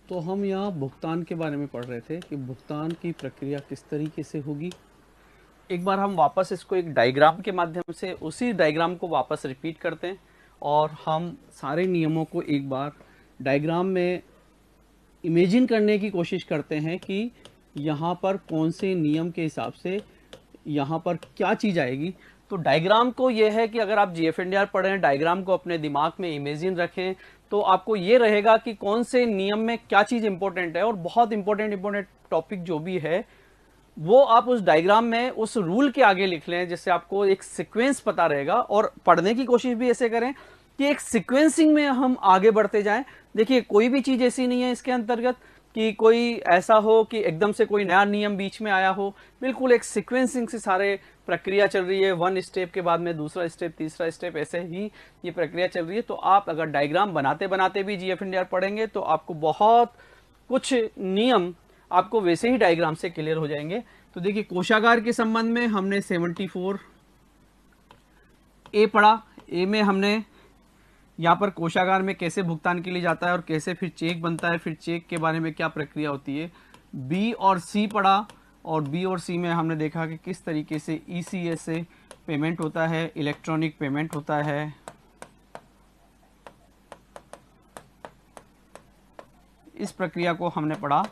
तो हम यहाँ भुगतान के बारे में पढ़ रहे थे कि भुगतान की प्रक्रिया किस तरीके से होगी। एक बार हम वापस इसको एक डायग्राम के माध्यम से उसी डायग्राम को वापस रिपीट करते हैं और हम सारे नियमों को एक बार डायग्राम में इमेजिन करने की कोशिश करते हैं कि यहाँ पर कौन से नियम के हिसाब से यहाँ पर क्या चीज़ आएगी। तो डायग्राम को ये है कि अगर आप GFNDR पढ़ें, डायग्राम को अपने दिमाग में इमेजिन रखें, तो आपको ये रहेगा कि कौन से नियम में क्या चीज़ इंपॉर्टेंट है। और बहुत इंपॉर्टेंट टॉपिक जो भी है वो आप उस डायग्राम में उस रूल के आगे लिख लें, जिससे आपको एक सीक्वेंस पता रहेगा। और पढ़ने की कोशिश भी ऐसे करें कि एक सीक्वेंसिंग में हम आगे बढ़ते जाएं। देखिए, कोई भी चीज़ ऐसी नहीं है इसके अंतर्गत कि कोई ऐसा हो कि एकदम से कोई नया नियम बीच में आया हो। बिल्कुल एक सीक्वेंसिंग से सारे प्रक्रिया चल रही है, वन स्टेप के बाद में दूसरा स्टेप, तीसरा स्टेप, ऐसे ही ये प्रक्रिया चल रही है। तो आप अगर डायग्राम बनाते बनाते भी GFNDR पढ़ेंगे तो आपको बहुत कुछ नियम आपको वैसे ही डायग्राम से क्लियर हो जाएंगे। तो देखिए, कोषागार के संबंध में हमने 74A पढ़ा। ए में हमने यहाँ पर कोषागार में कैसे भुगतान के लिए जाता है और कैसे फिर चेक बनता है, फिर चेक के बारे में क्या प्रक्रिया होती है। बी और सी पढ़ा और बी और सी में हमने देखा कि किस तरीके से ECS से पेमेंट होता है, इलेक्ट्रॉनिक पेमेंट होता है। इस प्रक्रिया को हमने पढ़ा।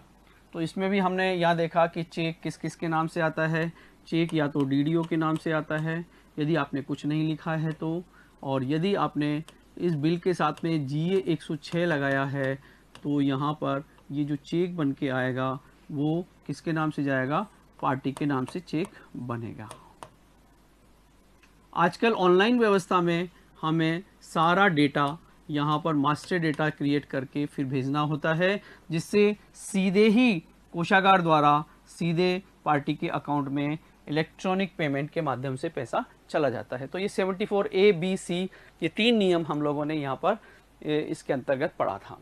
तो इसमें भी हमने यहाँ देखा कि चेक किस किस के नाम से आता है। चेक या तो DDO के नाम से आता है यदि आपने कुछ नहीं लिखा है तो, और यदि आपने इस बिल के साथ में GA 106 लगाया है तो यहाँ पर ये जो चेक बन के आएगा वो किसके नाम से जाएगा, पार्टी के नाम से चेक बनेगा। आजकल ऑनलाइन व्यवस्था में हमें सारा डेटा यहाँ पर मास्टर डेटा क्रिएट करके फिर भेजना होता है, जिससे सीधे ही कोषागार द्वारा सीधे पार्टी के अकाउंट में इलेक्ट्रॉनिक पेमेंट के माध्यम से पैसा चला जाता है। तो ये 74A, B, C ये तीन नियम हम लोगों ने यहाँ पर इसके अंतर्गत पढ़ा था।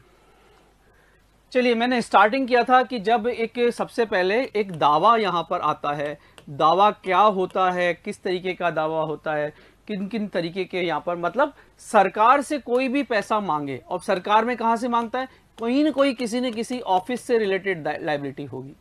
चलिए, मैंने स्टार्टिंग किया था कि जब एक सबसे पहले एक दावा यहाँ पर आता है। दावा क्या होता है, किस तरीके का दावा होता है, किन किन तरीके के यहाँ पर, मतलब सरकार से कोई भी पैसा मांगे, और सरकार में कहाँ से मांगता है, कहीं न कोई किसी न किसी ऑफिस से रिलेटेड लायबिलिटी होगी।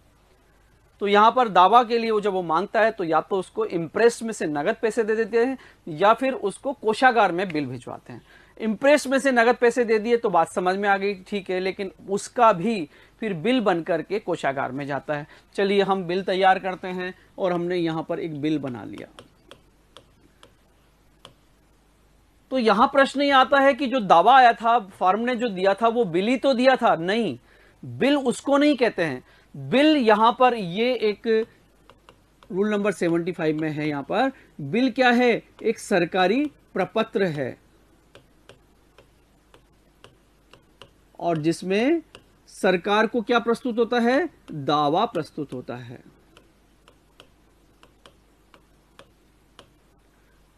तो यहाँ पर दावा के लिए वो जब वो मांगता है तो या तो उसको इम्प्रेस में से नगद पैसे दे देते हैं या फिर उसको कोषागार में बिल भिजवाते हैं। इम्प्रेस में से नगद पैसे दे दिए तो बात समझ में आ गई, ठीक है, लेकिन उसका भी फिर बिल बन करके कोषागार में जाता है। चलिए, हम बिल तैयार करते हैं और हमने यहाँ पर एक बिल बना लिया। तो यहां प्रश्न ये आता है कि जो दावा आया था, फर्म ने जो दिया था वो बिल ही तो दिया था। नहीं, बिल उसको नहीं कहते हैं। बिल यहां पर ये एक रूल नंबर 75 में है। यहां पर बिल क्या है, एक सरकारी प्रपत्र है और जिसमें सरकार को क्या प्रस्तुत होता है, दावा प्रस्तुत होता है।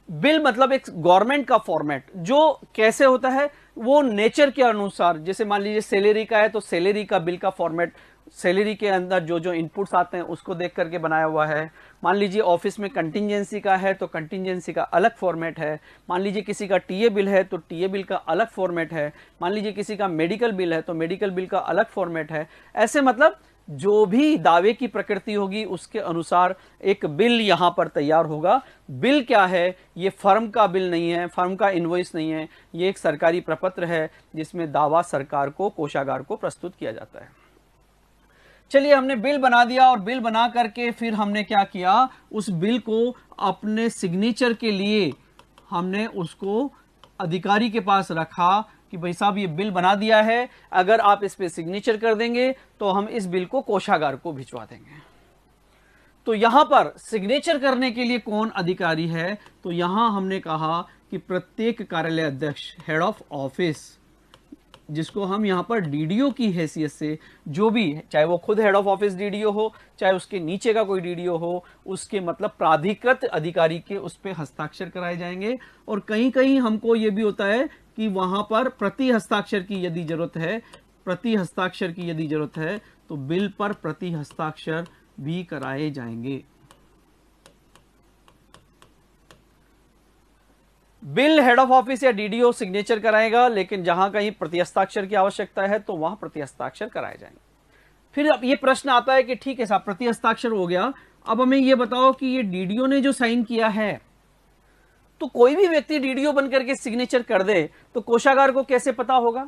बिल मतलब एक गवर्नमेंट का फॉर्मेट जो कैसे होता है, वो नेचर के अनुसार, जैसे मान लीजिए सैलरी का है तो सैलरी का बिल का फॉर्मेट, सैलरी के अंदर जो जो इनपुट्स आते हैं उसको देख करके बनाया हुआ है। मान लीजिए ऑफिस में कंटिजेंसी का है तो कंटिजेंसी का अलग फॉर्मेट है। मान लीजिए किसी का टीए बिल है तो टीए बिल का अलग फॉर्मेट है। मान लीजिए किसी का मेडिकल बिल है तो मेडिकल बिल का अलग फॉर्मेट है। ऐसे मतलब जो भी दावे की प्रकृति होगी उसके अनुसार एक बिल यहां पर तैयार होगा। बिल क्या है, ये फर्म का बिल नहीं है, फर्म का इनवॉइस नहीं है, ये एक सरकारी प्रपत्र है जिसमें दावा सरकार को, कोषागार को प्रस्तुत किया जाता है। चलिए, हमने बिल बना दिया और बिल बना करके फिर हमने क्या किया, उस बिल को अपने सिग्नेचर के लिए हमने उसको अधिकारी के पास रखा कि भाई साहब ये बिल बना दिया है, अगर आप इस पे सिग्नेचर कर देंगे तो हम इस बिल को कोषागार को भिजवा देंगे। तो यहां पर सिग्नेचर करने के लिए कौन अधिकारी है, तो यहां हमने कहा कि प्रत्येक कार्यालय अध्यक्ष, हेड ऑफ ऑफिस, जिसको हम यहां पर DDO की हैसियत से, जो भी, चाहे वो खुद हेड ऑफ ऑफिस DDO हो, चाहे उसके नीचे का कोई DDO हो, उसके मतलब प्राधिकृत अधिकारी के उस पर हस्ताक्षर कराए जाएंगे। और कहीं कहीं हमको ये भी होता है कि वहां पर प्रति हस्ताक्षर की यदि जरूरत है, प्रति हस्ताक्षर की यदि जरूरत है तो बिल पर प्रति हस्ताक्षर भी कराए जाएंगे। बिल हेड ऑफ ऑफिस या डीडीओ सिग्नेचर कराएगा, लेकिन जहां कहीं प्रति हस्ताक्षर की आवश्यकता है तो वहां प्रति हस्ताक्षर कराए जाएंगे। फिर अब ये प्रश्न आता है कि ठीक है साहब, प्रति हस्ताक्षर हो गया, अब हमें ये बताओ कि ये डीडीओ ने जो साइन किया है, तो कोई भी व्यक्ति डीडीओ बनकर के सिग्नेचर कर दे तो कोषागार को कैसे पता होगा?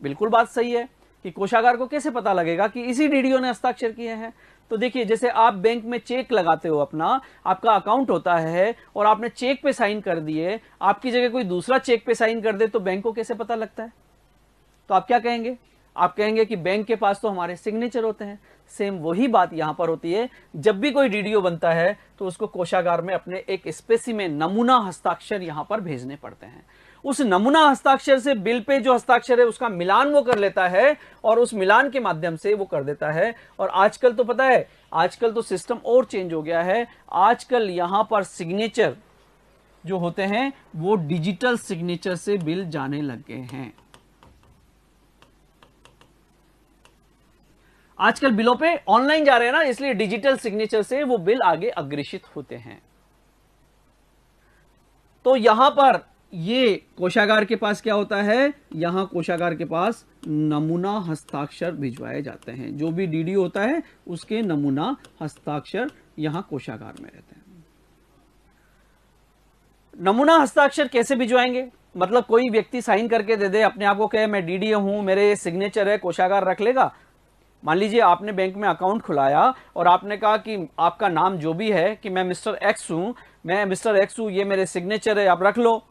बिल्कुल बात सही है कि कोषागार को कैसे पता लगेगा कि इसी डीडीओ ने हस्ताक्षर किए हैं। तो देखिए, जैसे आप बैंक में चेक लगाते हो, अपना आपका अकाउंट होता है और आपने चेक पे साइन कर दिए, आपकी जगह कोई दूसरा चेक पे साइन कर दे तो बैंक को कैसे पता लगता है? तो आप क्या कहेंगे? आप कहेंगे कि बैंक के पास तो हमारे सिग्नेचर होते हैं। सेम वही बात यहां पर होती है, जब भी कोई डीडीओ बनता है तो उसको कोषागार में अपने एक स्पेसिमेन नमूना हस्ताक्षर यहां पर भेजने पड़ते हैं। उस नमूना हस्ताक्षर से बिल पे जो हस्ताक्षर है उसका मिलान वो कर लेता है और उस मिलान के माध्यम से वो कर देता है। और आजकल तो पता है, आजकल तो सिस्टम और चेंज हो गया है। आजकल यहां पर सिग्नेचर जो होते हैं वो डिजिटल सिग्नेचर से बिल जाने लग गए हैं। आजकल बिलों पे ऑनलाइन जा रहे हैं ना, इसलिए डिजिटल सिग्नेचर से वो बिल आगे अग्रेषित होते हैं। तो यहां पर ये कोषागार के पास क्या होता है, यहां कोषागार के पास नमूना हस्ताक्षर भिजवाए जाते हैं। जो भी डीडीओ होता है उसके नमूना हस्ताक्षर यहां कोषागार में रहते हैं। नमूना हस्ताक्षर कैसे भिजवाएंगे? मतलब कोई व्यक्ति साइन करके दे दे, अपने आप को कहे मैं डीडीओ हूं, मेरे सिग्नेचर है, कोषागार रख लेगा? मान लीजिए आपने बैंक में अकाउंट खुलाया और आपने कहा कि आपका नाम जो भी है कि मैं मिस्टर एक्स हूं, मैं मिस्टर एक्स हूं, ये मेरे सिग्नेचर है, आप रख लो।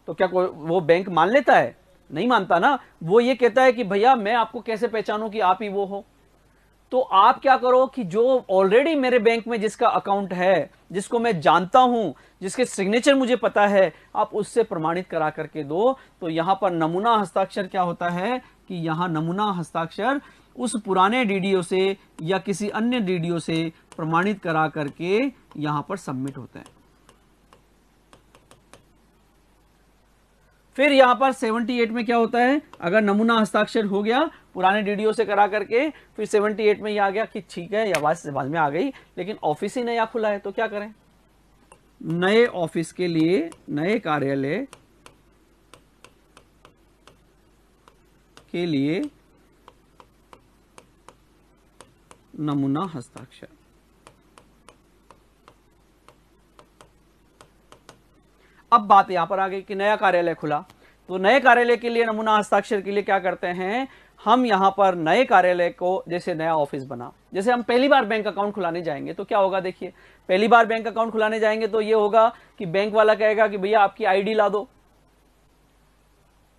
तो क्या वो बैंक मान लेता है? नहीं मानता ना। वो ये कहता है कि भैया मैं आपको कैसे पहचानूं कि आप ही वो हो? तो आप क्या करो कि जो ऑलरेडी मेरे बैंक में जिसका अकाउंट है, जिसको मैं जानता हूं, जिसके सिग्नेचर मुझे पता है, आप उससे प्रमाणित करा करके दो। तो यहां पर नमूना हस्ताक्षर क्या होता है कि यहां नमूना हस्ताक्षर उस पुराने डीडीओ से या किसी अन्य डीडीओ से प्रमाणित करा करके यहां पर सबमिट होता है। फिर यहां पर 78 में क्या होता है, अगर नमूना हस्ताक्षर हो गया पुराने डीडीओ से करा करके, फिर 78 में ये आ गया कि ठीक है, ये आवाज समझ में आ गई, लेकिन ऑफिस ही नया खुला है तो क्या करें? नए ऑफिस के लिए, नए कार्यालय के लिए नमूना हस्ताक्षर। अब बात यहां पर आ गई कि नया कार्यालय खुला, तो नए कार्यालय के लिए नमूना हस्ताक्षर के लिए क्या करते हैं हम? यहां पर नए कार्यालय को, जैसे नया ऑफिस बना, जैसे हम पहली बार बैंक अकाउंट खुलाने जाएंगे तो क्या होगा? देखिए, पहली बार बैंक अकाउंट खुलाने जाएंगे तो ये होगा कि बैंक वाला कहेगा कि भैया आपकी आईडी ला दो,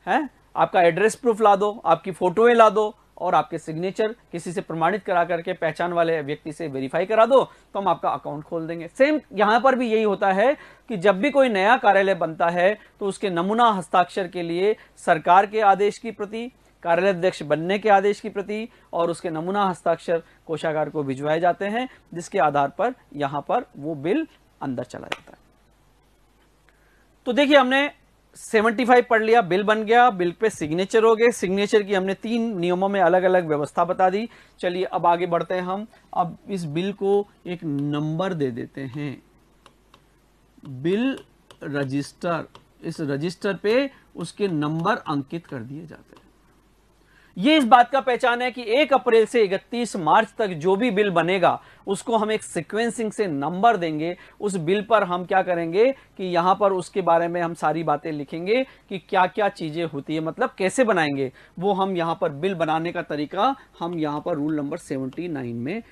है, आपका एड्रेस प्रूफ ला दो, आपकी फोटोएं ला दो और आपके सिग्नेचर किसी से प्रमाणित करा करके, पहचान वाले व्यक्ति से वेरीफाई करा दो, तो हम आपका अकाउंट खोल देंगे। सेम यहां पर भी यही होता है कि जब भी कोई नया कार्यालय बनता है तो उसके नमूना हस्ताक्षर के लिए सरकार के आदेश की प्रति, कार्यालय अध्यक्ष बनने के आदेश की प्रति और उसके नमूना हस्ताक्षर कोषागार को भिजवाए जाते हैं, जिसके आधार पर यहां पर वो बिल अंदर चला जाता है। तो देखिए, हमने 75 पढ़ लिया, बिल बन गया, बिल पे सिग्नेचर हो गए। सिग्नेचर की हमने 3 नियमों में अलग अलग व्यवस्था बता दी। चलिए अब आगे बढ़ते हैं हम। अब इस बिल को एक नंबर दे देते हैं, बिल रजिस्टर। इस रजिस्टर पे उसके नंबर अंकित कर दिए जाते हैं। ये इस बात का पहचान है कि 1 अप्रैल से 31 मार्च तक जो भी बिल बनेगा उसको हम एक सीक्वेंसिंग से नंबर देंगे। उस बिल पर हम क्या करेंगे कि यहां पर उसके बारे में हम सारी बातें लिखेंगे कि क्या क्या चीजें होती है, मतलब कैसे बनाएंगे वो हम यहां पर बिल बनाने का तरीका हम यहां पर रूल नंबर 79 में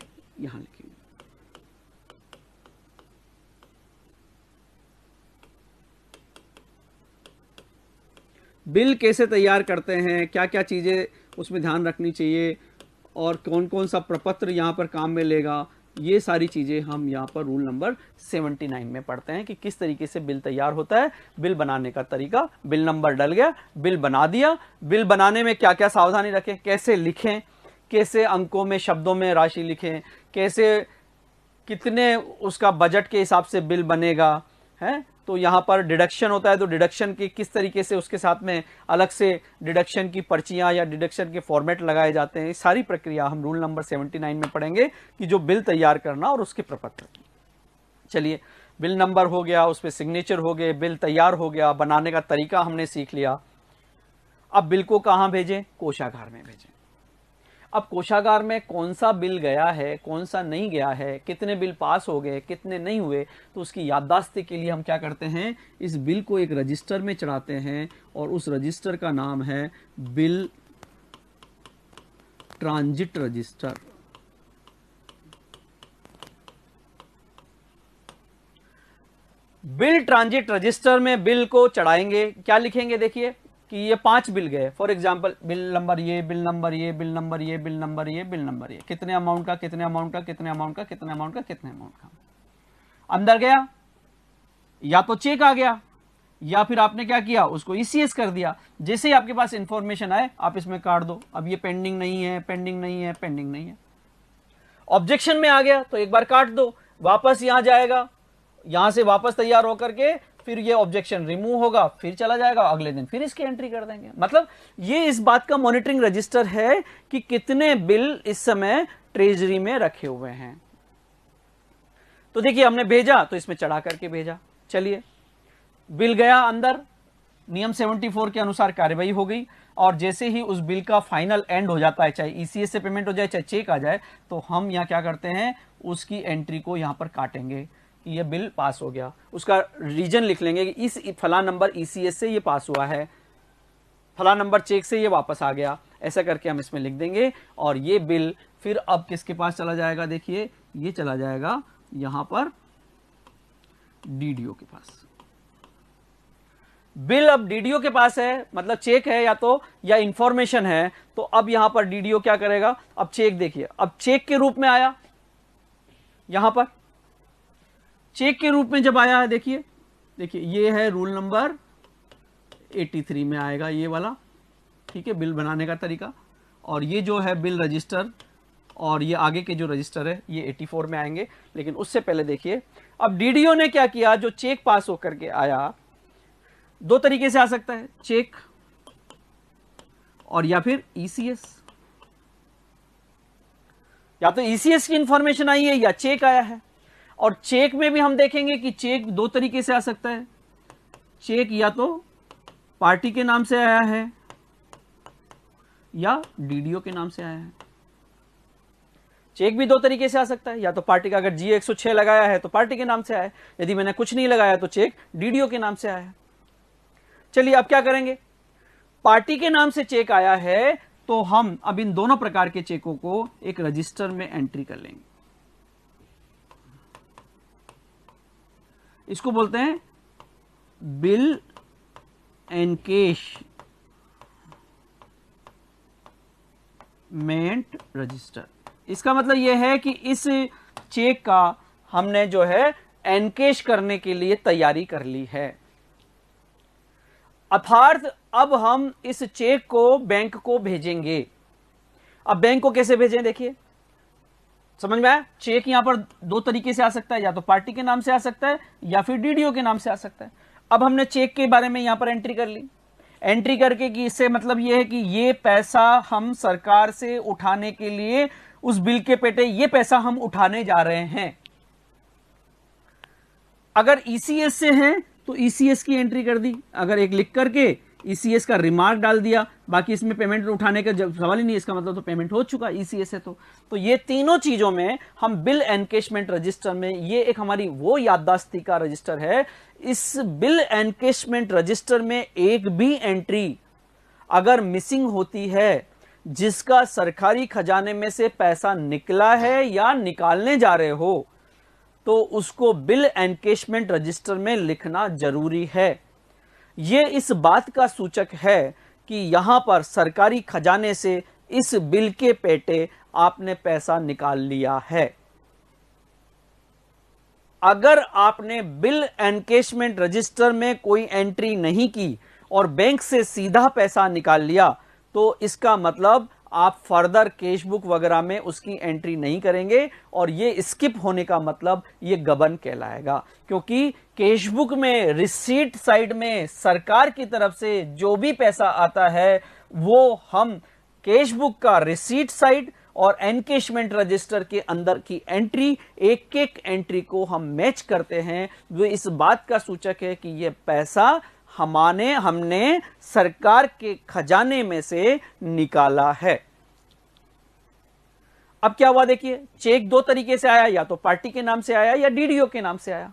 यहां लिखेंगे। बिल कैसे तैयार करते हैं, क्या क्या चीजें उसमें ध्यान रखनी चाहिए और कौन कौन सा प्रपत्र यहां पर काम में लेगा, ये सारी चीजें हम यहां पर रूल नंबर 79 में पढ़ते हैं कि किस तरीके से बिल तैयार होता है, बिल बनाने का तरीका। बिल नंबर डल गया, बिल बना दिया, बिल बनाने में क्या क्या सावधानी रखें, कैसे लिखें, कैसे अंकों में, शब्दों में राशि लिखें, कैसे कितने उसका बजट के हिसाब से बिल बनेगा, है। तो यहां पर डिडक्शन होता है तो डिडक्शन की किस तरीके से उसके साथ में अलग से डिडक्शन की पर्चियां या डिडक्शन के फॉर्मेट लगाए जाते हैं, सारी प्रक्रिया हम रूल नंबर 79 में पढ़ेंगे कि जो बिल तैयार करना और उसके प्रपत्र। चलिए बिल नंबर हो गया, उस पर सिग्नेचर हो गए, बिल तैयार हो गया, बनाने का तरीका हमने सीख लिया। अब बिल को कहाँ भेजें? कोषागार में भेजें। अब कोषागार में कौन सा बिल गया है, कौन सा नहीं गया है, कितने बिल पास हो गए, कितने नहीं हुए, तो उसकी याददाश्त के लिए हम क्या करते हैं, इस बिल को एक रजिस्टर में चढ़ाते हैं और उस रजिस्टर का नाम है bill transit register. Bill transit register में बिल को चढ़ाएंगे, क्या लिखेंगे? देखिए कि ये 5 बिल गए, फॉर एग्जांपल बिल नंबर ये, बिल नंबर ये, बिल नंबर ये, बिल नंबर ये, बिल नंबर ये, कितने अमाउंट का, कितने अमाउंट का, कितने अमाउंट का, कितने अमाउंट का, कितने अमाउंट का। अंदर गया, या तो चेक आ गया या फिर आपने क्या किया, उसको ईसीएस कर दिया। जैसे ही आपके पास इंफॉर्मेशन आए आप इसमें काट दो। अब ये पेंडिंग नहीं है, पेंडिंग नहीं है, पेंडिंग नहीं है। ऑब्जेक्शन में आ गया तो एक बार काट दो, वापस यहां जाएगा, यहां से वापस तैयार होकर के फिर ये ऑब्जेक्शन रिमूव होगा, फिर चला जाएगा, अगले दिन फिर इसकी एंट्री कर देंगे। मतलब ये इस बात का मॉनिटरिंग रजिस्टर है कि कितने बिल इस समय ट्रेजरी में रखे हुए हैं। तो देखिए हमने भेजा तो इसमें चढ़ा करके भेजा। चलिए बिल गया अंदर, नियम 74 के अनुसार कार्यवाही हो गई, और जैसे ही उस बिल का फाइनल एंड हो जाता है, चाहे ईसीएस से पेमेंट हो जाए चाहे चेक आ जाए, तो हम यहाँ क्या करते हैं, उसकी एंट्री को यहाँ पर काटेंगे कि ये बिल पास हो गया। उसका रीजन लिख लेंगे कि इस फला नंबर ईसीएस से ये पास हुआ है, फला नंबर चेक से ये वापस आ गया, ऐसा करके हम इसमें लिख देंगे। और ये बिल फिर अब किसके पास चला जाएगा? देखिए ये चला जाएगा यहां पर डीडीओ के पास। बिल अब डीडीओ के पास है, मतलब चेक है या तो, या इंफॉर्मेशन है, तो अब यहां पर डीडीओ क्या करेगा, अब चेक देखिए, अब चेक के रूप में आया, यहां पर चेक के रूप में जब आया है, देखिए देखिए ये है रूल नंबर 83 में आएगा ये वाला, ठीक है, बिल बनाने का तरीका। और ये जो है बिल रजिस्टर और ये आगे के जो रजिस्टर है ये 84 में आएंगे। लेकिन उससे पहले देखिए अब डीडीओ ने क्या किया, जो चेक पास होकर के आया, दो तरीके से आ सकता है, चेक और या फिर ईसीएस। या तो ईसीएस की इंफॉर्मेशन आई है या चेक आया है। और चेक में भी हम देखेंगे कि चेक दो तरीके से आ सकता है, चेक या तो पार्टी के नाम से आया है या डीडीओ के नाम से आया है। चेक भी दो तरीके से आ सकता है, या तो पार्टी का, अगर जी 106 लगाया है तो पार्टी के नाम से आया है, यदि मैंने कुछ नहीं लगाया तो चेक डीडीओ के नाम से आया है। चलिए अब क्या करेंगे, पार्टी के नाम से चेक आया है तो हम अब इन दोनों प्रकार के चेकों को एक रजिस्टर में एंट्री कर लेंगे। इसको बोलते हैं बिल एनकेशमेंट रजिस्टर। इसका मतलब यह है कि इस चेक का हमने जो है एनकेश करने के लिए तैयारी कर ली है, अर्थात अब हम इस चेक को बैंक को भेजेंगे। अब बैंक को कैसे भेजें, देखिए समझ में आया। चेक यहां पर दो तरीके से आ सकता है, या तो पार्टी के नाम से आ सकता है या फिर डीडीओ के नाम से आ सकता है। अब हमने चेक के बारे में यहां पर एंट्री कर ली, एंट्री करके कि इससे मतलब यह है कि ये पैसा हम सरकार से उठाने के लिए, उस बिल के पेटे ये पैसा हम उठाने जा रहे हैं। अगर ईसीएस से है तो ईसीएस की एंट्री कर दी, अगर एक लिख करके ईसीएस का रिमार्क डाल दिया, बाकी इसमें पेमेंट उठाने का सवाल ही नहीं, इसका मतलब तो पेमेंट हो चुका ईसीएस है। तो ये तीनों चीजों में हम बिल एनकेशमेंट रजिस्टर में, ये एक हमारी वो याददाश्ती का रजिस्टर है। इस बिल एनकेशमेंट रजिस्टर में एक भी एंट्री अगर मिसिंग होती है, जिसका सरकारी खजाने में से पैसा निकला है या निकालने जा रहे हो, तो उसको बिल एनकेशमेंट रजिस्टर में लिखना जरूरी है। यह इस बात का सूचक है कि यहां पर सरकारी खजाने से इस बिल के पेटे आपने पैसा निकाल लिया है। अगर आपने बिल एनकेशमेंट रजिस्टर में कोई एंट्री नहीं की और बैंक से सीधा पैसा निकाल लिया, तो इसका मतलब आप फर्दर कैश बुक वगैरह में उसकी एंट्री नहीं करेंगे, और ये स्किप होने का मतलब ये गबन कहलाएगा। क्योंकि कैश बुक में रिसीट साइड में सरकार की तरफ से जो भी पैसा आता है वो हम कैश बुक का रिसीट साइड और एनकेशमेंट रजिस्टर के अंदर की एंट्री, एक एक एंट्री को हम मैच करते हैं, वो इस बात का सूचक है कि यह पैसा हमने सरकार के खजाने में से निकाला है। अब क्या हुआ देखिए, चेक दो तरीके से आया, या तो पार्टी के नाम से आया या डीडीओ के नाम से आया।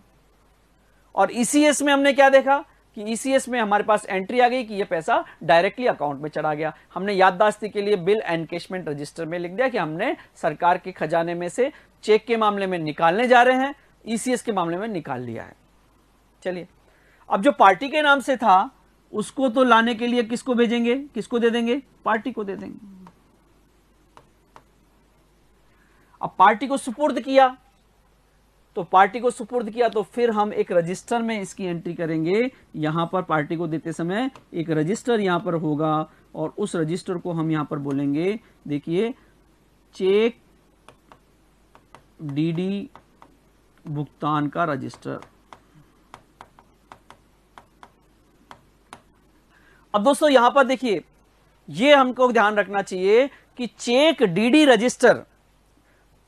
और ईसीएस में हमने क्या देखा कि ईसीएस में हमारे पास एंट्री आ गई कि यह पैसा डायरेक्टली अकाउंट में चढ़ा गया। हमने याददाश्ती के लिए बिल एनकेशमेंट रजिस्टर में लिख दिया कि हमने सरकार के खजाने में से चेक के मामले में निकालने जा रहे हैं, ईसीएस के मामले में निकाल लिया है। चलिए, अब जो पार्टी के नाम से था उसको तो लाने के लिए किसको भेजेंगे, किसको दे देंगे, पार्टी को दे देंगे। अब पार्टी को सुपुर्द किया, तो पार्टी को सुपुर्द किया तो फिर हम एक रजिस्टर में इसकी एंट्री करेंगे। यहां पर पार्टी को देते समय एक रजिस्टर यहां पर होगा और उस रजिस्टर को हम यहां पर बोलेंगे, देखिए, चेक डीडी भुगतान का रजिस्टर। अब दोस्तों यहां पर देखिए, यह हमको ध्यान रखना चाहिए कि चेक डीडी रजिस्टर,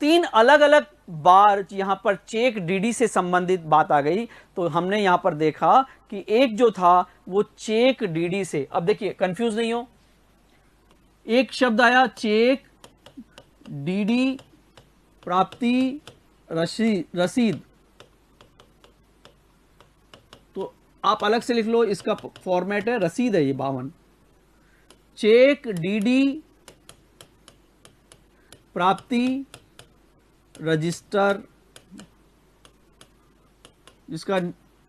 तीन अलग अलग बार यहां पर चेक डीडी से संबंधित बात आ गई। तो हमने यहां पर देखा कि एक जो था वो चेक डीडी से, अब देखिए कंफ्यूज नहीं हो, एक शब्द आया चेक डीडी प्राप्ति रसीद, तो आप अलग से लिख लो, इसका फॉर्मेट है रसीद है ये 52। चेक डीडी प्राप्ति रजिस्टर, जिसका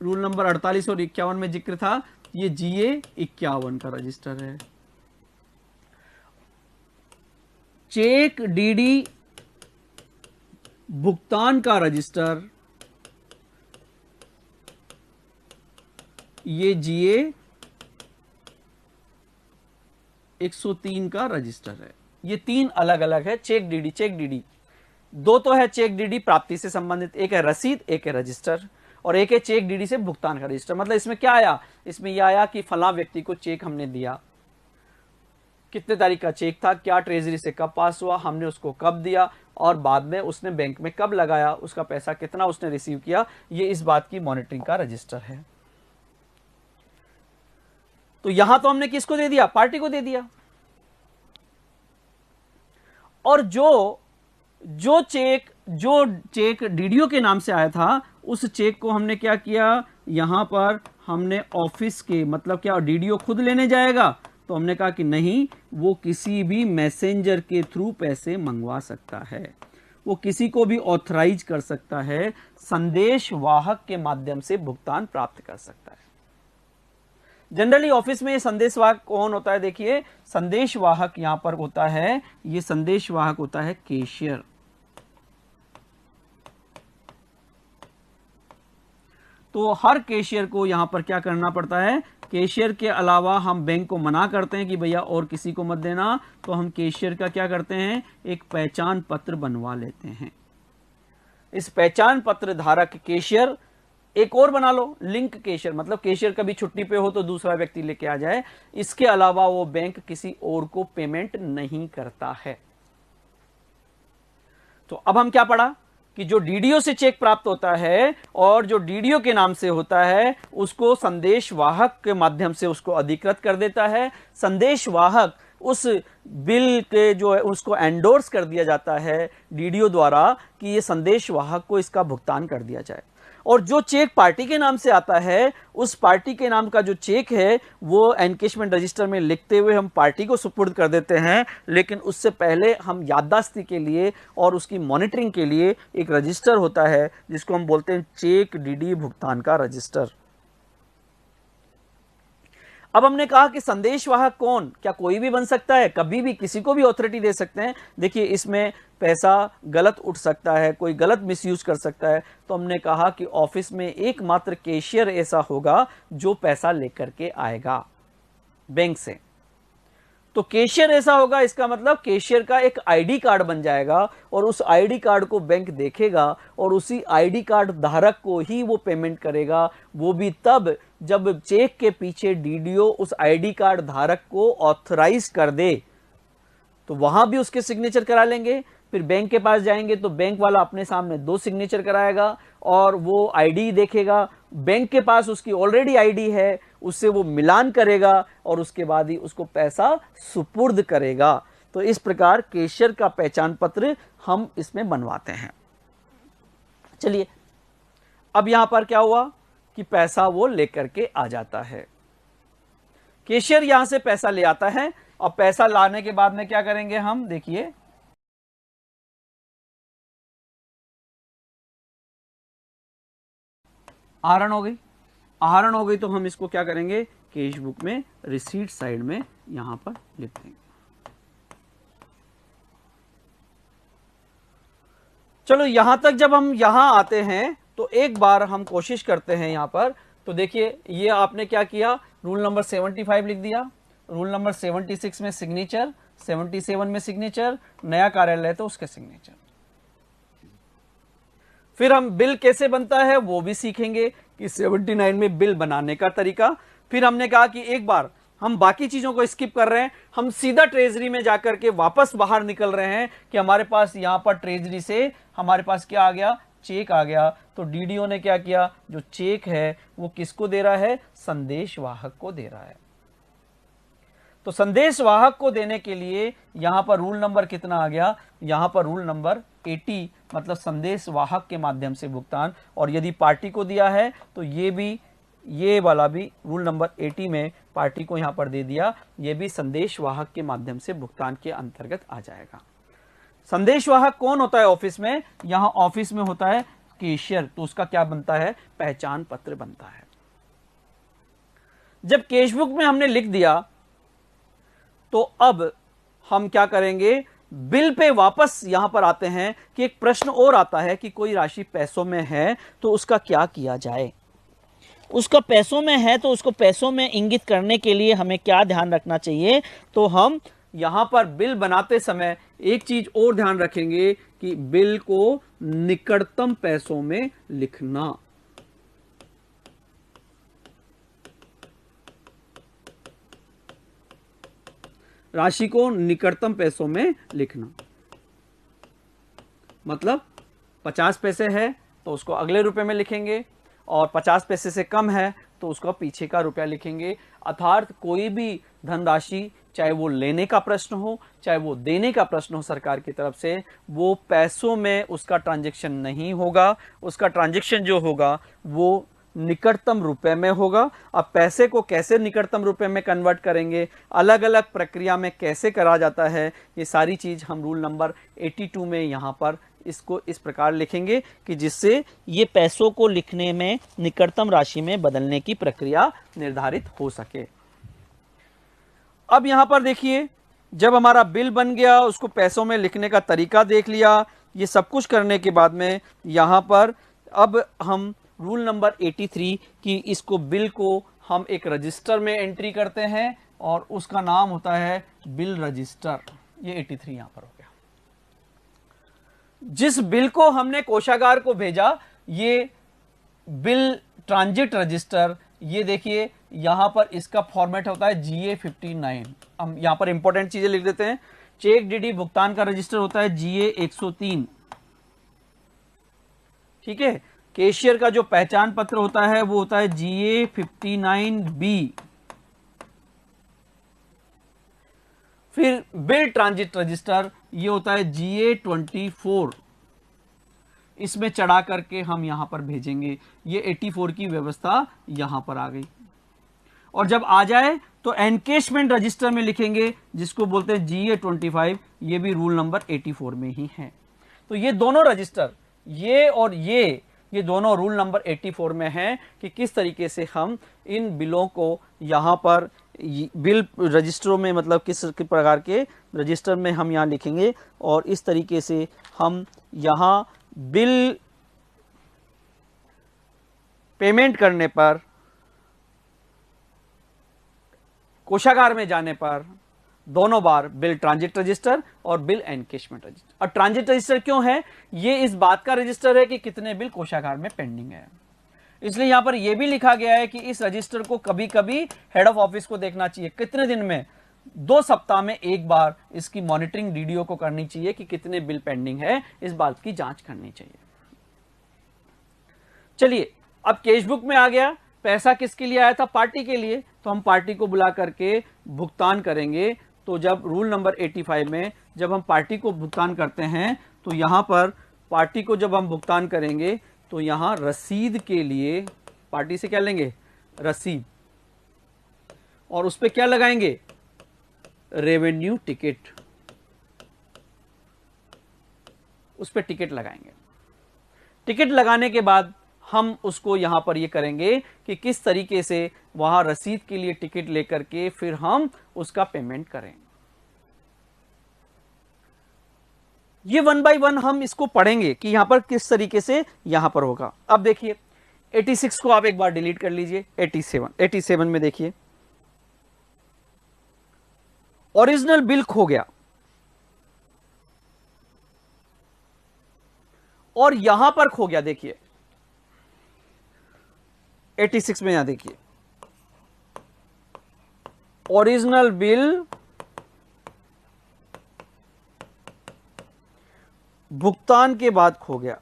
रूल नंबर 48 और 51 में जिक्र था, ये GA 51 का रजिस्टर है। चेक डीडी भुगतान का रजिस्टर, ये GA 103 का रजिस्टर है। ये तीन अलग अलग है चेक डीडी दो तो है चेक डीडी प्राप्ति से संबंधित, एक है रसीद, एक है रजिस्टर, और एक है चेक डीडी से भुगतान का रजिस्टर। मतलब इसमें क्या आया, इसमें यह आया कि फला व्यक्ति को चेक हमने दिया, कितने तारीख का चेक था, क्या ट्रेजरी से कब पास हुआ, हमने उसको कब दिया, और बाद में उसने बैंक में कब लगाया, उसका पैसा कितना उसने रिसीव किया, ये इस बात की मॉनिटरिंग का रजिस्टर है। तो यहां तो हमने किसको दे दिया, पार्टी को दे दिया। और जो चेक डीडीओ के नाम से आया था, उस चेक को हमने क्या किया, यहां पर हमने ऑफिस के, मतलब क्या डीडीओ खुद लेने जाएगा, तो हमने कहा कि नहीं, वो किसी भी मैसेंजर के थ्रू पैसे मंगवा सकता है, वो किसी को भी ऑथराइज कर सकता है, संदेश वाहक के माध्यम से भुगतान प्राप्त कर सकता है। जनरली ऑफिस में संदेश वाहक कौन होता है, देखिए, संदेश वाहक यहां पर होता है, ये संदेश वाहक होता है कैशियर। तो हर कैशियर को यहां पर क्या करना पड़ता है, कैशियर के अलावा हम बैंक को मना करते हैं कि भैया और किसी को मत देना, तो हम कैशियर का क्या करते हैं, एक पहचान पत्र बनवा लेते हैं। इस पहचान पत्र धारक कैशियर, एक और बना लो लिंक कैशियर, मतलब कैशियर कभी छुट्टी पे हो तो दूसरा व्यक्ति लेके आ जाए, इसके अलावा वो बैंक किसी और को पेमेंट नहीं करता है। तो अब हम क्या पढ़ा कि जो डीडीओ से चेक प्राप्त होता है और जो डीडीओ के नाम से होता है, उसको संदेश वाहक के माध्यम से उसको अधिकृत कर देता है। संदेश वाहक उस बिल के जो है उसको एंडोर्स कर दिया जाता है डीडीओ द्वारा कि ये संदेश वाहक को इसका भुगतान कर दिया जाए। और जो चेक पार्टी के नाम से आता है, उस पार्टी के नाम का जो चेक है वो एनकेशमेंट रजिस्टर में लिखते हुए हम पार्टी को सुपुर्द कर देते हैं, लेकिन उससे पहले हम याददाश्ती के लिए और उसकी मॉनिटरिंग के लिए एक रजिस्टर होता है जिसको हम बोलते हैं चेक डीडी भुगतान का रजिस्टर। अब हमने कहा कि संदेश वाहक कौन, क्या कोई भी बन सकता है, कभी भी किसी को भी ऑथोरिटी दे सकते हैं। देखिए, इसमें पैसा गलत उठ सकता है, कोई गलत मिसयूज कर सकता है, तो हमने कहा कि ऑफिस में एकमात्र कैशियर ऐसा होगा जो पैसा लेकर के आएगा बैंक से। तो कैशियर ऐसा होगा, इसका मतलब कैशियर का एक आईडी कार्ड बन जाएगा और उस आईडी कार्ड को बैंक देखेगा और उसी आईडी कार्ड धारक को ही वो पेमेंट करेगा, वो भी तब जब चेक के पीछे डीडीओ उस आईडी कार्ड धारक को ऑथराइज कर दे, तो वहां भी उसके सिग्नेचर करा लेंगे। फिर बैंक के पास जाएंगे तो बैंक वाला अपने सामने 2 सिग्नेचर कराएगा और वो आईडी देखेगा। बैंक के पास उसकी ऑलरेडी आईडी है, उससे वो मिलान करेगा और उसके बाद ही उसको पैसा सुपुर्द करेगा। तो इस प्रकार कैशियर का पहचान पत्र हम इसमें बनवाते हैं। चलिए, अब यहां पर क्या हुआ कि पैसा वो लेकर के आ जाता है। कैशियर यहां से पैसा ले आता है। अब पैसा लाने के बाद में क्या करेंगे हम, देखिए आहरण हो गई। आहरण हो गई तो हम इसको क्या करेंगे, कैश बुक में रिसीट साइड में यहां पर लिख देंगे। चलो, यहां तक जब हम यहां आते हैं तो एक बार हम कोशिश करते हैं यहां पर। तो देखिए, ये आपने क्या किया, रूल नंबर 75 लिख दिया, रूल नंबर 76 में सिग्नेचर, 77 में सिग्नेचर, नया कार्यालय तो उसके सिग्नेचर। फिर हम बिल कैसे बनता है वो भी सीखेंगे कि 79 में बिल बनाने का तरीका। फिर हमने कहा कि एक बार हम बाकी चीजों को स्किप कर रहे हैं, हम सीधा ट्रेजरी में जाकर के वापस बाहर निकल रहे हैं कि हमारे पास यहां पर ट्रेजरी से हमारे पास क्या आ गया, चेक आ गया। तो डीडीओ ने क्या किया, जो चेक है वो किसको दे रहा है, संदेश वाहक को दे रहा है। तो संदेश वाहक को देने के लिए यहां पर रूल नंबर कितना आ गया, यहां पर रूल नंबर 80, मतलब संदेश वाहक के माध्यम से भुगतान। और यदि पार्टी को दिया है तो ये वाला भी रूल नंबर 80 में पार्टी को यहां पर दे दिया, ये भी संदेश वाहक के माध्यम से भुगतान के अंतर्गत आ जाएगा। संदेश वाहक कौन होता है ऑफिस में, यहां ऑफिस में होता है कैशियर, तो उसका क्या बनता है, पहचान पत्र बनता है। जब कैश बुक में हमने लिख दिया तो अब हम क्या करेंगे, बिल पे वापस यहां पर आते हैं कि एक प्रश्न और आता है कि कोई राशि पैसों में है तो उसका क्या किया जाए। उसका पैसों में है तो उसको पैसों में इंगित करने के लिए हमें क्या ध्यान रखना चाहिए, तो हम यहां पर बिल बनाते समय एक चीज और ध्यान रखेंगे कि बिल को निकटतम पैसों में लिखना। राशि को निकटतम पैसों में लिखना, मतलब 50 पैसे है तो उसको अगले रुपए में लिखेंगे और 50 पैसे से कम है तो उसको पीछे का रुपया लिखेंगे। अर्थात कोई भी धनराशि, चाहे वो लेने का प्रश्न हो चाहे वो देने का प्रश्न हो सरकार की तरफ से, वो पैसों में उसका ट्रांजैक्शन नहीं होगा। उसका ट्रांजैक्शन जो होगा वो निकटतम रुपए में होगा। अब पैसे को कैसे निकटतम रुपए में कन्वर्ट करेंगे, अलग अलग प्रक्रिया में कैसे करा जाता है, ये सारी चीज हम रूल नंबर 82 में यहां पर इसको इस प्रकार लिखेंगे कि जिससे ये पैसों को लिखने में निकटतम राशि में बदलने की प्रक्रिया निर्धारित हो सके। अब यहां पर देखिए, जब हमारा बिल बन गया, उसको पैसों में लिखने का तरीका देख लिया, ये सब कुछ करने के बाद में यहां पर अब हम रूल नंबर 83 की इसको बिल को हम एक रजिस्टर में एंट्री करते हैं और उसका नाम होता है बिल रजिस्टर। ये 83 यहां पर हो गया। जिस बिल को हमने कोषागार को भेजा, ये बिल ट्रांजिट रजिस्टर, ये देखिए यहां पर इसका फॉर्मेट होता है GA59। हम यहां पर इंपॉर्टेंट चीजें लिख देते हैं। चेक डीडी भुगतान का रजिस्टर होता है GA103, ठीक है। कैशियर का जो पहचान पत्र होता है वो होता है GA59B। फिर बिल ट्रांजिट रजिस्टर ये होता है GA24। इसमें चढ़ा करके हम यहां पर भेजेंगे। ये 84 की व्यवस्था यहां पर आ गई। और जब आ जाए तो एनकेशमेंट रजिस्टर में लिखेंगे, जिसको बोलते हैं GA25। ये भी रूल नंबर 84 में ही है। तो ये दोनों रजिस्टर, ये और ये दोनों रूल नंबर 84 में हैं कि किस तरीके से हम इन बिलों को यहां पर बिल रजिस्टरों में, मतलब किस प्रकार के रजिस्टर में हम यहां लिखेंगे। और इस तरीके से हम यहां बिल पेमेंट करने पर, कोषागार में जाने पर दोनों बार बिल ट्रांजिट रजिस्टर और बिल एनकेशमेंट रजिस्टर। और ट्रांजिट रजिस्टर क्यों है, ये इस बात का रजिस्टर है कि कितने बिल कोषागार में पेंडिंग है। इसलिए यहां पर यह भी लिखा गया है कि इस रजिस्टर को कभी कभी हेड ऑफ ऑफिस को देखना चाहिए, कितने दिन में 2 सप्ताह में एक बार इसकी मॉनिटरिंग डीडीओ को करनी चाहिए कि कितने बिल पेंडिंग है, इस बात की जांच करनी चाहिए। चलिए, अब कैशबुक में आ गया, पैसा किसके लिए आया था? पार्टी के लिए। तो हम पार्टी को बुला करके भुगतान करेंगे। तो जब रूल नंबर 85 में जब हम पार्टी को भुगतान करते हैं तो यहां पर पार्टी को जब हम भुगतान करेंगे तो यहां रसीद के लिए पार्टी से क्या लेंगे? रसीद। और उस पर क्या लगाएंगे? Revenue ticket. उस पर टिकट लगाएंगे। टिकट लगाने के बाद हम उसको यहां पर ये करेंगे कि किस तरीके से वहां रसीद के लिए टिकट लेकर के फिर हम उसका पेमेंट करें। ये 1 बाय 1 हम इसको पढ़ेंगे कि यहां पर किस तरीके से यहां पर होगा। अब देखिए 86 को आप एक बार डिलीट कर लीजिए। 87 में देखिए ओरिजिनल बिल खो गया और यहां पर खो गया। देखिए 86 में यहां देखिए ओरिजिनल बिल भुगतान के बाद खो गया।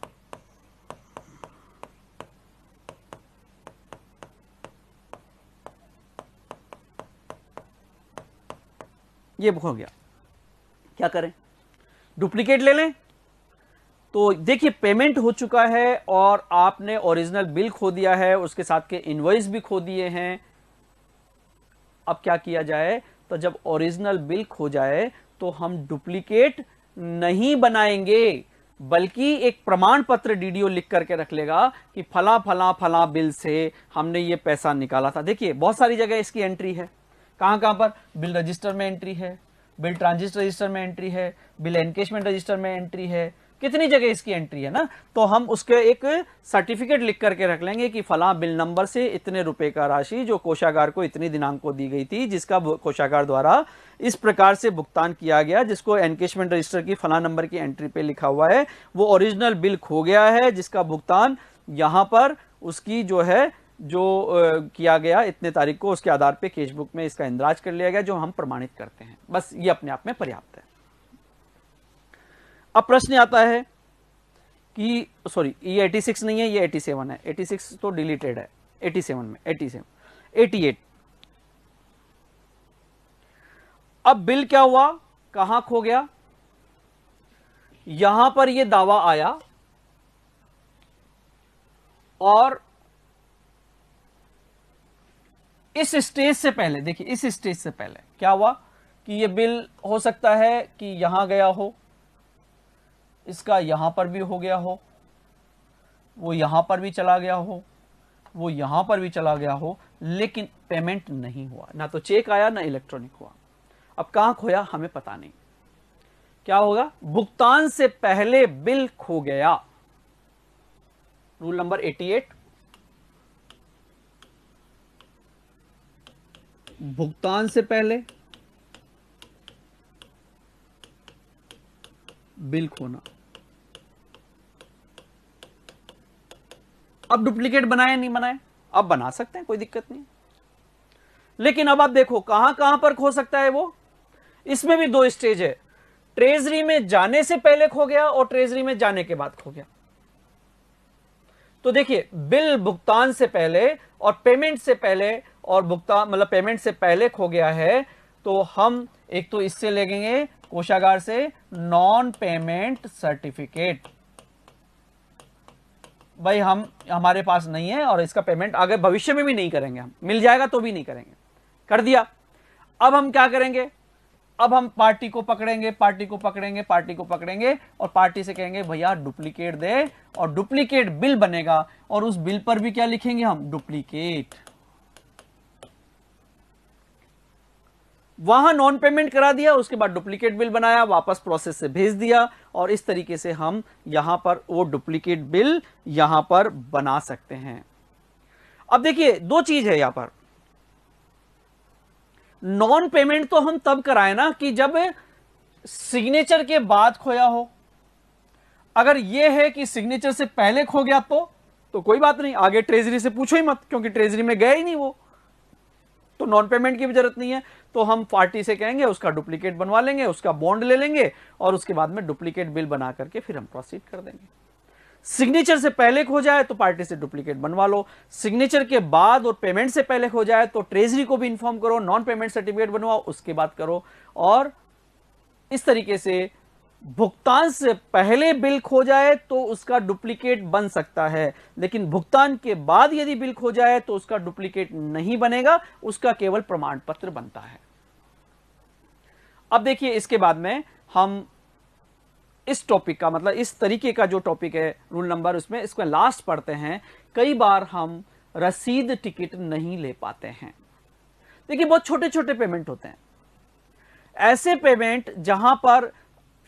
ये हो गया, क्या करें? डुप्लीकेट ले लें? तो देखिए पेमेंट हो चुका है और आपने ओरिजिनल बिल खो दिया है, उसके साथ के इनवॉइस भी खो दिए हैं। अब क्या किया जाए? तो जब ओरिजिनल बिल खो जाए तो हम डुप्लीकेट नहीं बनाएंगे, बल्कि एक प्रमाण पत्र डीडीओ लिख करके रख लेगा कि फला फला फला बिल से हमने ये पैसा निकाला था। देखिए बहुत सारी जगह इसकी एंट्री है। कहां कहां पर? बिल रजिस्टर में एंट्री है, बिल ट्रांजिट रजिस्टर में एंट्री है, बिल एनकेशमेंट रजिस्टर में एंट्री है, कितनी जगह इसकी एंट्री है ना। तो हम उसके एक सर्टिफिकेट लिख करके रख लेंगे कि फला बिल नंबर से इतने रुपए का राशि जो कोषागार को इतनी दिनांक को दी गई थी, जिसका कोषागार द्वारा इस प्रकार से भुगतान किया गया, जिसको एनकेशमेंट रजिस्टर की फला नंबर की एंट्री पे लिखा हुआ है, वो ओरिजिनल बिल खो गया है, जिसका भुगतान यहां पर उसकी जो है किया गया इतने तारीख को, उसके आधार पे कैशबुक में इसका इंदराज कर लिया गया, जो हम प्रमाणित करते हैं। बस ये अपने आप में पर्याप्त है। अब प्रश्न आता है कि सॉरी ये 86 नहीं है, ये 87 है। 86 तो डिलीटेड है। 87 में 88 अब बिल क्या हुआ? कहां खो गया? यहां पर ये दावा आया और इस स्टेज से पहले, देखिए इस स्टेज से पहले क्या हुआ कि ये बिल हो सकता है कि यहां गया हो, इसका यहां पर भी हो गया हो, वो यहां पर भी चला गया हो, वो यहां पर भी चला गया हो, लेकिन पेमेंट नहीं हुआ, ना तो चेक आया ना इलेक्ट्रॉनिक हुआ। अब कहां खोया हमें पता नहीं। क्या होगा? भुगतान से पहले बिल खो गया। रूल नंबर 88, भुगतान से पहले बिल खोना। अब डुप्लीकेट बनाए नहीं बनाए? अब बना सकते हैं, कोई दिक्कत नहीं। लेकिन अब आप देखो कहां कहां पर खो सकता है वो। इसमें भी 2 स्टेज है। ट्रेजरी में जाने से पहले खो गया और ट्रेजरी में जाने के बाद खो गया। तो देखिए बिल भुगतान से पहले और पेमेंट से पहले, और भुगतान मतलब पेमेंट से पहले खो गया है, तो हम एक तो इससे लेंगे कोषागार से नॉन पेमेंट सर्टिफिकेट। भाई हमारे पास नहीं है और इसका पेमेंट आगे भविष्य में भी नहीं करेंगे, हम मिल जाएगा तो भी नहीं करेंगे। कर दिया। अब हम क्या करेंगे? अब हम पार्टी को पकड़ेंगे और पार्टी से कहेंगे भैया डुप्लीकेट दे, और डुप्लीकेट बिल बनेगा और उस बिल पर भी क्या लिखेंगे हम? डुप्लीकेट। वहां नॉन पेमेंट करा दिया, उसके बाद डुप्लीकेट बिल बनाया, वापस प्रोसेस से भेज दिया, और इस तरीके से हम यहां पर वो डुप्लीकेट बिल यहां पर बना सकते हैं। अब देखिए 2 चीज है यहां पर। नॉन पेमेंट तो हम तब कराए ना कि जब सिग्नेचर के बाद खोया हो। अगर यह है कि सिग्नेचर से पहले खो गया तो कोई बात नहीं, आगे ट्रेजरी से पूछो ही मत, क्योंकि ट्रेजरी में गया ही नहीं वो। तो नॉन पेमेंट की भी जरूरत नहीं है, तो हम पार्टी से कहेंगे उसका डुप्लीकेट बनवा लेंगे, उसका बॉन्ड ले लेंगे और उसके बाद में डुप्लीकेट बिल बना करके फिर हम प्रोसीड कर देंगे। सिग्नेचर से पहले हो जाए तो पार्टी से डुप्लीकेट बनवा लो, सिग्नेचर के बाद और पेमेंट से पहले हो जाए तो ट्रेजरी को भी इन्फॉर्म करो, नॉन पेमेंट सर्टिफिकेट बनवाओ, उसके बाद करो। और इस तरीके से भुगतान से पहले बिल खो जाए तो उसका डुप्लीकेट बन सकता है, लेकिन भुगतान के बाद यदि बिल खो जाए तो उसका डुप्लीकेट नहीं बनेगा, उसका केवल प्रमाण पत्र बनता है। अब देखिए इसके बाद में हम इस टॉपिक का मतलब इस तरीके का जो टॉपिक है रूल नंबर, उसमें इसको लास्ट पढ़ते हैं। कई बार हम रसीद टिकट नहीं ले पाते हैं। देखिए बहुत छोटे छोटे पेमेंट होते हैं, ऐसे पेमेंट जहां पर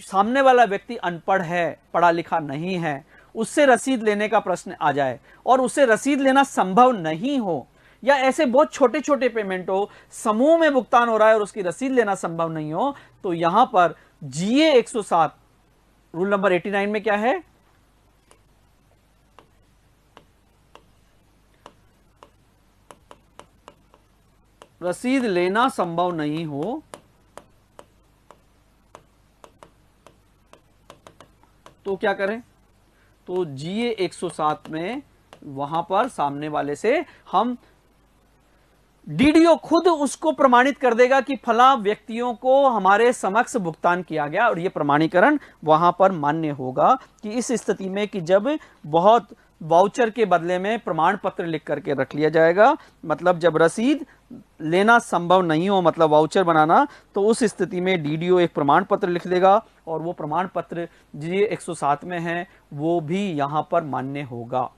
सामने वाला व्यक्ति अनपढ़ है, पढ़ा लिखा नहीं है, उससे रसीद लेने का प्रश्न आ जाए और उससे रसीद लेना संभव नहीं हो, या ऐसे बहुत छोटे छोटे पेमेंट हो, समूह में भुगतान हो रहा है और उसकी रसीद लेना संभव नहीं हो, तो यहां पर जीए 107 रूल नंबर 89 में क्या है, रसीद लेना संभव नहीं हो तो क्या करें, तो जीए 107 में वहां पर सामने वाले से हम डीडीओ खुद उसको प्रमाणित कर देगा कि फला व्यक्तियों को हमारे समक्ष भुगतान किया गया, और यह प्रमाणीकरण वहां पर मान्य होगा कि इस स्थिति में कि जब बहुत वाउचर के बदले में प्रमाण पत्र लिख करके रख लिया जाएगा, मतलब जब रसीद लेना संभव नहीं हो, मतलब वाउचर बनाना, तो उस स्थिति में डीडीओ एक प्रमाण पत्र लिख देगा और वो प्रमाण पत्र जीए 107 में है वो भी यहां पर मान्य होगा।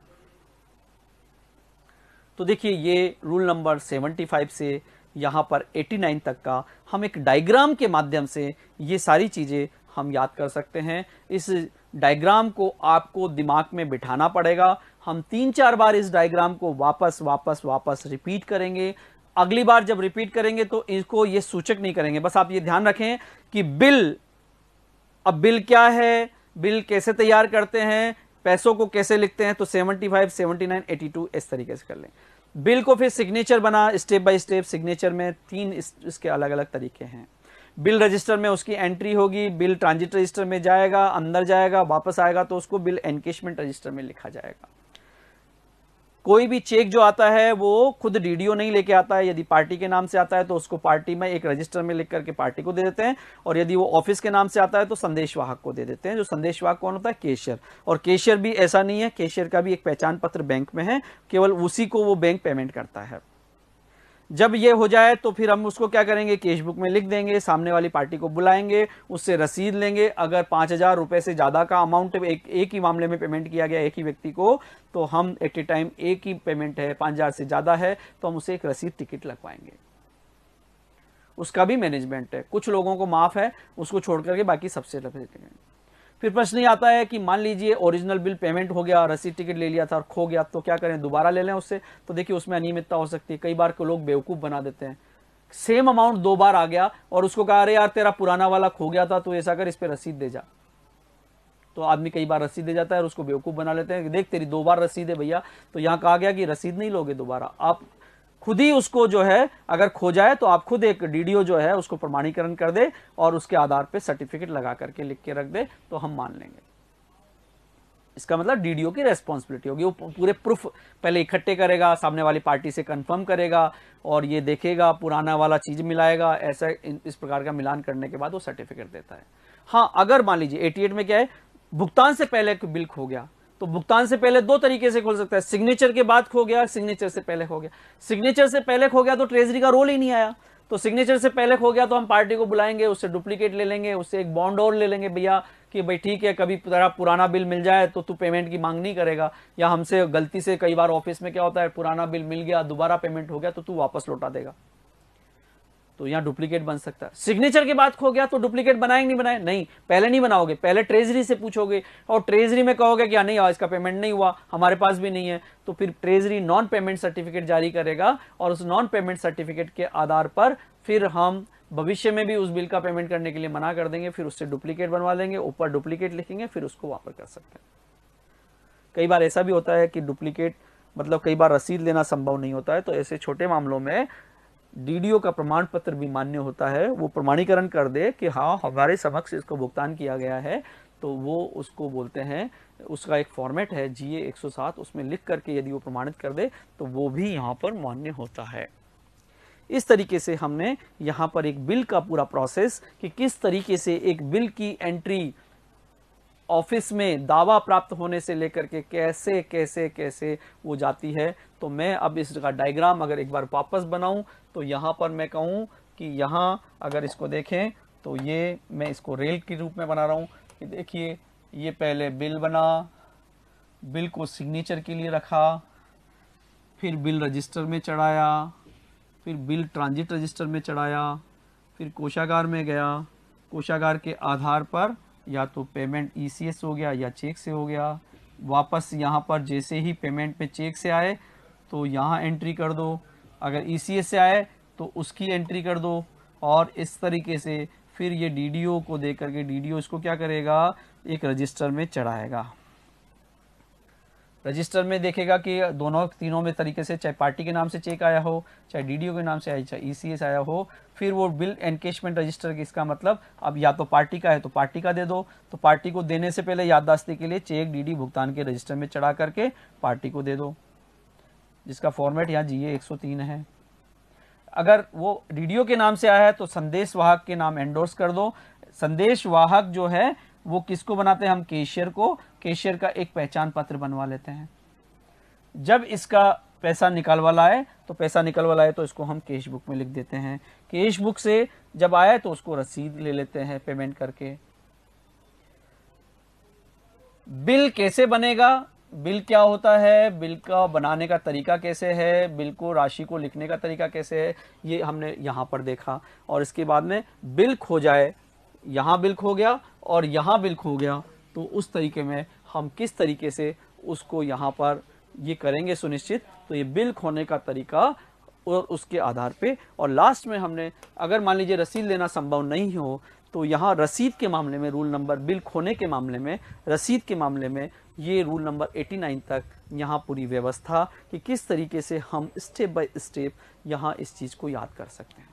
तो देखिए ये रूल नंबर 75 से यहां पर 89 तक का हम एक डायग्राम के माध्यम से ये सारी चीजें हम याद कर सकते हैं। इस डायग्राम को आपको दिमाग में बिठाना पड़ेगा। हम 3-4 बार इस डायग्राम को वापस वापस वापस रिपीट करेंगे। अगली बार जब रिपीट करेंगे तो इसको ये सूचक नहीं करेंगे, बस आप ये ध्यान रखें कि बिल, अब बिल क्या है, बिल कैसे तैयार करते हैं, पैसों को कैसे लिखते हैं, तो 75, 79, 82 इस तरीके से कर लें। बिल को फिर सिग्नेचर बना, स्टेप बाय स्टेप सिग्नेचर में 3 इसके अलग अलग तरीके हैं। बिल रजिस्टर में उसकी एंट्री होगी, बिल ट्रांजिट रजिस्टर में जाएगा, अंदर जाएगा, वापस आएगा तो उसको बिल एनकेशमेंट रजिस्टर में लिखा जाएगा। कोई भी चेक जो आता है वो खुद डीडीओ नहीं लेके आता है, यदि पार्टी के नाम से आता है तो उसको पार्टी में एक रजिस्टर में लिख करके पार्टी को दे देते हैं, और यदि वो ऑफिस के नाम से आता है तो संदेशवाहक को दे देते हैं। जो संदेशवाहक कौन होता है, कैशियर। और कैशियर भी ऐसा नहीं है, कैशियर का भी एक पहचान पत्र बैंक में है, केवल उसी को वो बैंक पेमेंट करता है। जब ये हो जाए तो फिर हम उसको क्या करेंगे, कैश बुक में लिख देंगे, सामने वाली पार्टी को बुलाएंगे, उससे रसीद लेंगे। अगर 5,000 रुपए से ज्यादा का अमाउंट एक ही मामले में पेमेंट किया गया एक ही व्यक्ति को, तो हम एट ए टाइम एक ही पेमेंट है, 5,000 से ज्यादा है तो हम उसे एक रसीद टिकट लगवाएंगे। उसका भी मैनेजमेंट है, कुछ लोगों को माफ है, उसको छोड़ करके बाकी सबसे लगेंगे। फिर प्रश्न ये आता है कि मान लीजिए ओरिजिनल बिल पेमेंट हो गया, रसीद टिकट ले लिया था और खो गया, तो क्या करें, दोबारा ले लें उससे। तो देखिए उसमें अनियमितता हो सकती है। कई बार के लोग बेवकूफ बना देते हैं, सेम अमाउंट 2 बार आ गया और उसको कहा अरे यार तेरा पुराना वाला खो गया था, तो ऐसा कर इस पे रसीद दे जा। तो आदमी कई बार रसीद दे जाता है और उसको बेवकूफ बना लेते हैं कि देख तेरी 2 बार रसीद है भैया। तो यहाँ कहा गया कि रसीद नहीं लोगे दोबारा, आप खुद ही उसको जो है, अगर खो जाए तो आप खुद एक डीडीओ जो है उसको प्रमाणीकरण कर दे और उसके आधार पे सर्टिफिकेट लगा करके लिख के रख दे, तो हम मान लेंगे। इसका मतलब डीडीओ की रेस्पॉन्सिबिलिटी होगी, वो पूरे प्रूफ पहले इकट्ठे करेगा, सामने वाली पार्टी से कंफर्म करेगा और ये देखेगा, पुराना वाला चीज मिलाएगा, ऐसा इस प्रकार का मिलान करने के बाद वो सर्टिफिकेट देता है। हाँ, अगर मान लीजिए 88 में क्या है, भुगतान से पहले बिल खो गया, तो भुगतान से पहले 2 तरीके से खोल सकता है, सिग्नेचर के बाद खो गया, सिग्नेचर से पहले खो गया। सिग्नेचर से पहले खो गया तो ट्रेजरी का रोल ही नहीं आया, तो सिग्नेचर से पहले खो गया तो हम पार्टी को बुलाएंगे, उससे डुप्लीकेट ले लेंगे, उससे एक बॉन्ड और ले लेंगे भैया कि भाई ठीक है, कभी तेरा पुराना बिल मिल जाए तो तू पेमेंट की मांग नहीं करेगा, या हमसे गलती से कई बार ऑफिस में क्या होता है, पुराना बिल मिल गया, दोबारा पेमेंट हो गया तो तू वापस लौटा देगा, तो यहां डुप्लीकेट बन सकता है। सिग्नेचर के बाद खो गया तो डुप्लीकेट बनाएंगे नहीं बनाए, नहीं, पहले नहीं बनाओगे, पहले ट्रेजरी से पूछोगे और ट्रेजरी में कहोगे कि नहीं इसका पेमेंट नहीं हुआ, हमारे पास भी नहीं है, तो फिर ट्रेजरी नॉन पेमेंट सर्टिफिकेट जारी करेगा और उस नॉन पेमेंट सर्टिफिकेट के आधार पर फिर हम भविष्य में भी उस बिल का पेमेंट करने के लिए मना कर देंगे, फिर उससे डुप्लीकेट बनवा लेंगे, ऊपर डुप्लीकेट लिखेंगे, फिर उसको वापस कर सकते हैं। कई बार ऐसा भी होता है कि डुप्लीकेट मतलब कई बार रसीद लेना संभव नहीं होता है, तो ऐसे छोटे मामलों में डीडीओ का प्रमाण पत्र भी मान्य होता है, वो प्रमाणीकरण कर दे कि हाँ हमारे समक्ष इसको भुगतान किया गया है, तो वो उसको बोलते हैं, उसका एक फॉर्मेट है GA 107, उसमें लिख करके यदि वो प्रमाणित कर दे तो वो भी यहाँ पर मान्य होता है। इस तरीके से हमने यहाँ पर एक बिल का पूरा प्रोसेस कि किस तरीके से एक बिल की एंट्री ऑफिस में दावा प्राप्त होने से लेकर के कैसे कैसे कैसे वो जाती है। तो मैं अब इसका डायग्राम अगर एक बार वापस बनाऊं तो यहाँ पर मैं कहूँ कि यहाँ अगर इसको देखें तो ये मैं इसको रेल के रूप में बना रहा हूँ कि देखिए ये पहले बिल बना, बिल को सिग्नेचर के लिए रखा, फिर बिल रजिस्टर में चढ़ाया, फिर बिल ट्रांजिट रजिस्टर में चढ़ाया, फिर कोषागार में गया, कोषागार के आधार पर या तो पेमेंट ECS हो गया या चेक से हो गया, वापस यहाँ पर जैसे ही पेमेंट पे चेक से आए तो यहाँ एंट्री कर दो, अगर ECS से आए तो उसकी एंट्री कर दो, और इस तरीके से फिर ये DDO को दे करके DDO इसको क्या करेगा, एक रजिस्टर में चढ़ाएगा। रजिस्टर में देखेगा कि दोनों तीनों में तरीके से, चाहे पार्टी के नाम से चेक आया हो, चाहे DDO के नाम से आया, चाहे ECS आया हो, फिर वो बिल एनकेशमेंट रजिस्टर की, इसका मतलब अब या तो पार्टी का है तो पार्टी का दे दो, तो पार्टी को देने से पहले याददाश्ती के लिए चेक DD भुगतान के रजिस्टर में चढ़ा करके पार्टी को दे दो, जिसका फॉर्मेट यहाँ GA 103 है। अगर वो DDO के नाम से आया है तो संदेश वाहक के नाम एंडोर्स कर दो। संदेश वाहक जो है वो किसको बनाते हैं, हम कैशियर को, कैशियर का एक पहचान पत्र बनवा लेते हैं। जब इसका पैसा निकल वाला है तो पैसा निकल वाला है तो इसको हम कैश बुक में लिख देते हैं। कैश बुक से जब आया तो उसको रसीद ले लेते हैं पेमेंट करके। बिल कैसे बनेगा, बिल क्या होता है, बिल का बनाने का तरीका कैसे है, बिल को राशि को लिखने का तरीका कैसे है, ये हमने यहाँ पर देखा। और इसके बाद में बिल खो जाए, यहाँ बिल खो गया और यहाँ बिल खो गया, तो उस तरीके में हम किस तरीके से उसको यहाँ पर ये करेंगे सुनिश्चित। तो ये बिल खोने का तरीका और उसके आधार पे, और लास्ट में हमने अगर मान लीजिए रसीद लेना संभव नहीं हो तो यहाँ रसीद के मामले में रूल नंबर, बिल खोने के मामले में, रसीद के मामले में ये रूल नंबर 89 तक यहाँ पूरी व्यवस्था कि किस तरीके से हम स्टेप बाय स्टेप यहाँ इस चीज़ को याद कर सकते हैं।